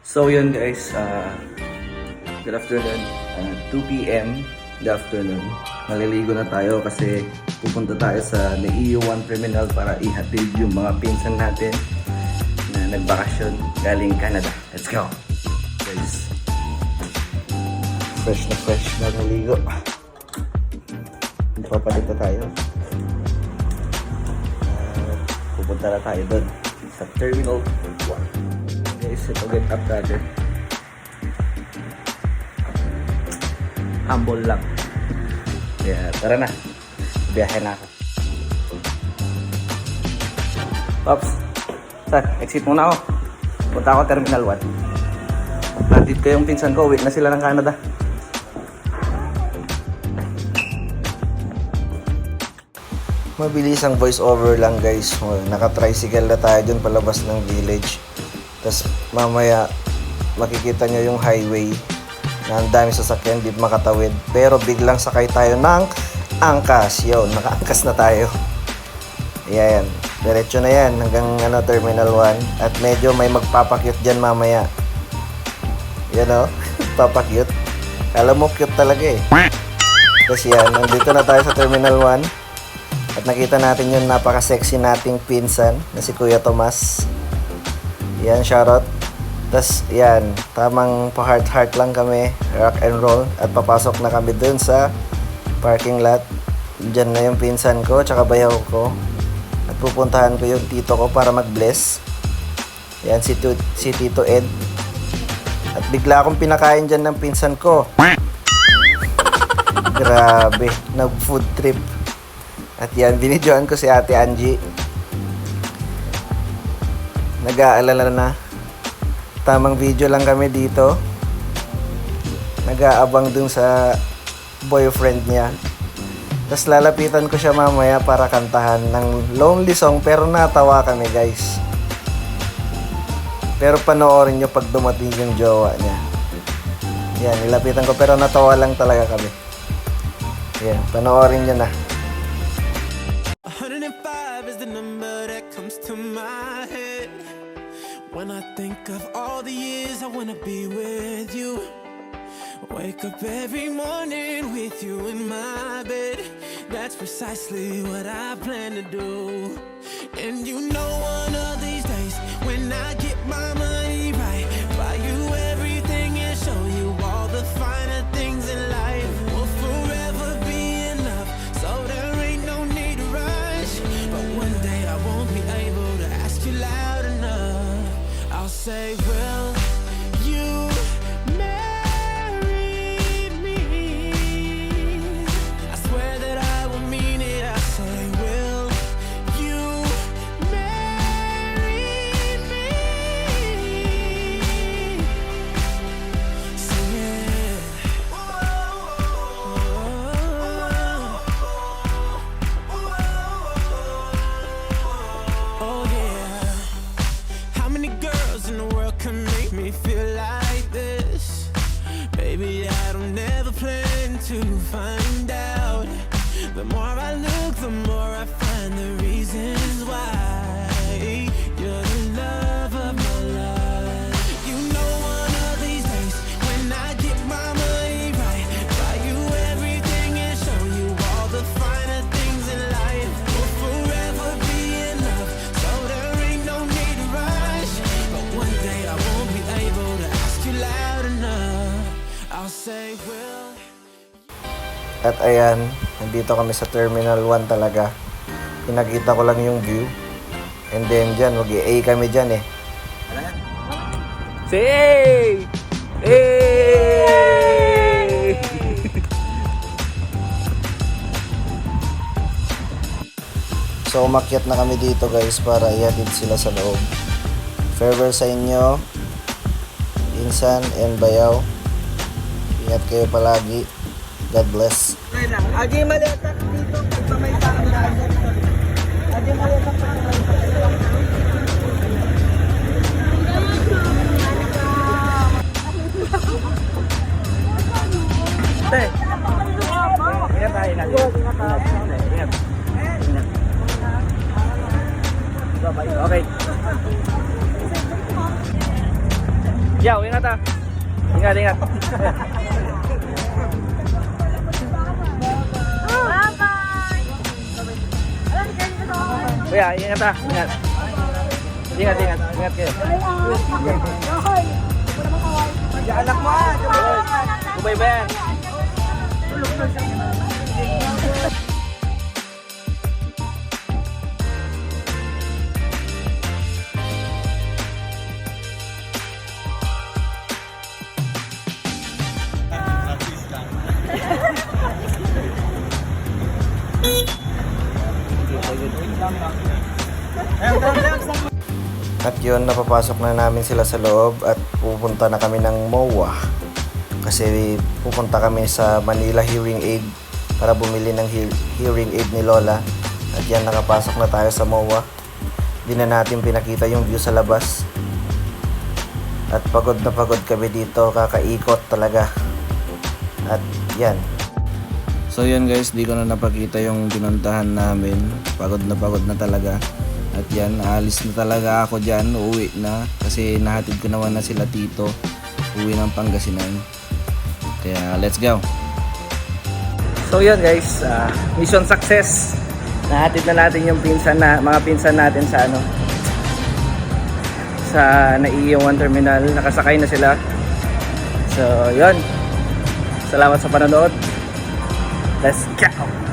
So yun guys, good afternoon. 2 p.m. Good afternoon. Maliligo na tayo kasi pupunta tayo sa EU1 Terminal para ihatid yung mga pinsan natin na nagbakasyon galing Canada. Let's go! Guys, fresh na naligo. Papalito tayo. Pupunta na tayo doon sa Terminal 1. Guys, ito get up natin. Humble lang. Kaya tara na. Biyahe na ako. Pops, sir, exit muna ako. Punta ako Terminal 1. Nandito ko yung pinsan ko. Uwi na sila ng Canada. Mabilis ang voice over lang guys. Naka-tricycle na tayo dun palabas ng village. Tapos mamaya makikita nyo yung highway na ang dami sasakyan, di makatawid. Pero biglang sakay tayo ng angkas. Yun, naka-angkas na tayo. Ayan, diretso na yan hanggang Terminal 1. At medyo may magpapakyut dyan mamaya. Yan o, papakyut. Alam mo, cute talaga eh. Tapos yan, nandito na tayo sa Terminal 1. At nakita natin yung napaka-sexy nating pinsan na si Kuya Tomas. Yan, shoutout. Tapos, yan, tamang pa-heart-heart lang kami, rock and roll. At papasok na kami dun sa parking lot. Diyan na yung pinsan ko, tsaka bayaw ko. At pupuntahan ko yung tito ko para mag-bless. Yan, si Tito Ed. At bigla akong pinakain dyan ng pinsan ko. Grabe, nag-food trip. At yan, binidyoan ko si Ate Angie. Nag-aalala na. Tamang video lang kami dito. Nag-aabang dun sa boyfriend niya. Tapos lalapitan ko siya mamaya para kantahan ng lonely song. Pero natawa kami guys. Pero panoorin nyo pag dumating yung jowa niya. Yan, nilapitan ko pero natawa lang talaga kami. Yan, panoorin nyo na. 105 is the number that comes to my head when I think of all the years I wanna be with you. Wake up every morning with you in my bed. That's precisely what I plan to do. And you know one of these days when I get my money right, buy you everything and show you all the finer things in life. Will forever be enough, so there ain't no need to rush. But one day I won't be able to ask you loud enough. I'll say, will you marry me? I swear that I will mean it. I say, will you marry me? Sing it. Oh yeah. How many girls in the world can make me feel like this? Baby, I don't ever plan to find out. The more I look, the more I find the reasons why you're the love of my life. You know one of these days when I get my money right, buy you everything and show you all the finer things in life. Will forever be enough, so there ain't no need to rush. But one day I won't be able to ask you loud enough. I'll say, will. At ayan, nandito kami sa Terminal 1 talaga. Pinakita ko lang yung view. And then dyan, mag-i-A kami dyan eh. Say! Hey! So umakyat na kami dito guys para ihatid sila sa loob. Farewell sa inyo, Insan and Bayaw. Ingat kayo palagi. God bless. Aji maletak dito pag may tao na. Aji maletak pa. Teh. Ingat tayo lagi. Ingat. Ingat. Okay. Yaw, ingat ah. Ingat, ingat. Kuya, ingat ah. Ingat. Ingat, ingat. Ingat kayo. Anak mo ah. Kubay ba yan? At yun, napapasok na namin sila sa loob at pupunta na kami ng MOA. Kasi pupunta kami sa Manila Hearing Aid para bumili ng hearing aid ni Lola. At yan, nakapasok na tayo sa MOA. Di na natin pinakita yung view sa labas. At pagod na pagod kami dito, kakaikot talaga. At yan. So yun guys, di ko na napakita yung pinuntahan namin. Pagod na talaga. At yan, aalis na talaga ako dyan. Uuwi na. Kasi nahatid ko naman na sila tito. Uwi ng Pangasinan. Kaya let's go. So yun guys, mission success. Nahatid na natin yung mga pinsan natin sa sa Naiiya 1 Terminal. Nakasakay na sila. So yun. Salamat sa panonood. Let's go!